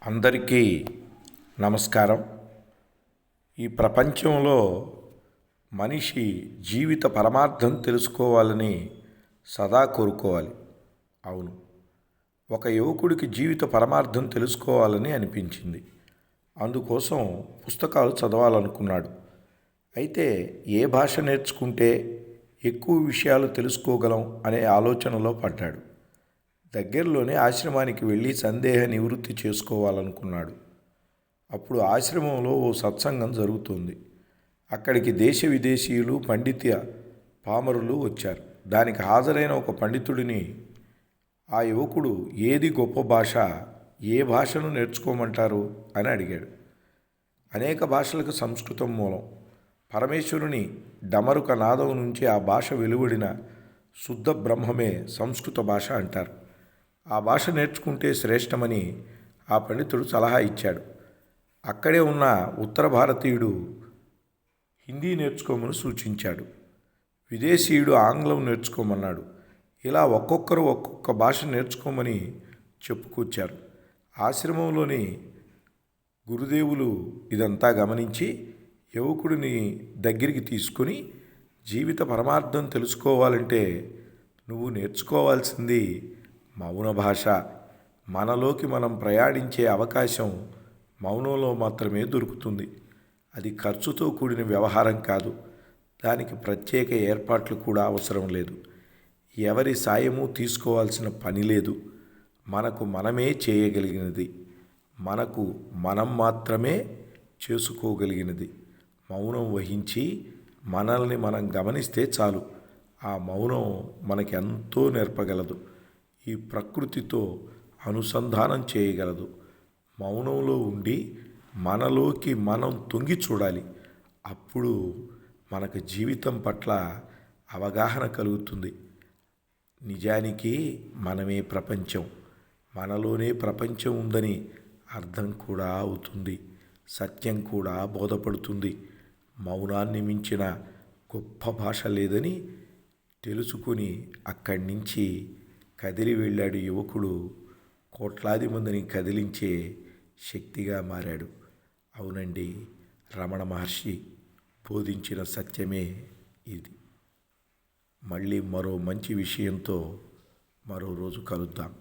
అందరికీ నమస్కారం. ఈ ప్రపంచంలో మనిషి జీవిత పరమార్థం తెలుసుకోవాలని సదా కోరుకోవాలి. అవును, ఒక యువకుడికి జీవిత పరమార్థం తెలుసుకోవాలని అనిపించింది. అందుకోసం పుస్తకాలు చదవాలనుకున్నాడు. అయితే ఏ భాష నేర్చుకుంటే ఎక్కువ విషయాలు తెలుసుకోగలం అనే ఆలోచనలో పడ్డాడు. దగ్గరలోనే ఆశ్రమానికి వెళ్ళి సందేహ నివృత్తి చేసుకోవాలనుకున్నాడు. అప్పుడు ఆశ్రమంలో ఓ సత్సంగం జరుగుతుంది. అక్కడికి దేశ విదేశీయులు, పండిత పామరులు వచ్చారు. దానికి హాజరైన ఒక పండితుడిని ఆ యువకుడు ఏది గొప్ప భాష, ఏ భాషను నేర్చుకోమంటారు అని అడిగాడు. అనేక భాషలకు సంస్కృతం మూలం. పరమేశ్వరుని డమరుక నాదం నుంచి ఆ భాష వెలువడిన శుద్ధ బ్రహ్మమే సంస్కృత భాష అంటారు. ఆ భాష నేర్చుకుంటే శ్రేష్టమని ఆ పండితుడు సలహా ఇచ్చాడు. అక్కడే ఉన్న ఉత్తర భారతీయుడు హిందీ నేర్చుకోమని సూచించాడు. విదేశీయుడు ఆంగ్లం నేర్చుకోమన్నాడు. ఇలా ఒక్కొక్కరు ఒక్కొక్క భాష నేర్చుకోమని చెప్పుకొచ్చారు. ఆశ్రమంలోని గురుదేవులు ఇదంతా గమనించి యువకుడిని దగ్గరికి తీసుకుని, జీవిత పరమార్థం తెలుసుకోవాలంటే నువ్వు నేర్చుకోవాల్సింది మౌన భాష. మనలోకి మనం ప్రయాణించే అవకాశం మౌనంలో మాత్రమే దొరుకుతుంది. అది ఖర్చుతో కూడిన వ్యవహారం కాదు. దానికి ప్రత్యేక ఏర్పాట్లు కూడా అవసరం లేదు. ఎవరి సాయము తీసుకోవాల్సిన పని లేదు. మనకు మనమే చేయగలిగినది, మనకు మనం మాత్రమే చేసుకోగలిగినది. మౌనం వహించి మనల్ని మనం గమనిస్తే చాలు. ఆ మౌనం మనకెంతో నేర్పగలదు. ఈ ప్రకృతితో అనుసంధానం చేయగలదు. మౌనంలో ఉండి మనలోకి మనం తొంగి చూడాలి. అప్పుడు మనకు జీవితం పట్ల అవగాహన కలుగుతుంది. నిజానికి మనమే ప్రపంచం, మనలోనే ప్రపంచం ఉందని అర్థం కూడా అవుతుంది. సత్యం కూడా బోధపడుతుంది. మౌనాన్ని మించిన గొప్ప భాష లేదని తెలుసుకుని అక్కడి నుంచి కదిలి వెళ్ళాడు యువకుడు. కోట్లాది మందిని కదిలించే శక్తిగా మారాడు. అవునండి, రమణ మహర్షి బోధించిన సత్యమే ఇది. మళ్ళీ మరో మంచి విషయంతో మరో రోజు కలుద్దాం.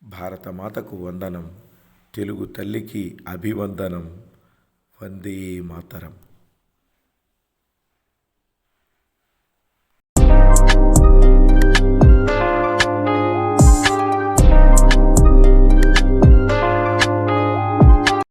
భారతమాతకు వందనం. తెలుగు తల్లికి అభివందనం. వందే మాతరం.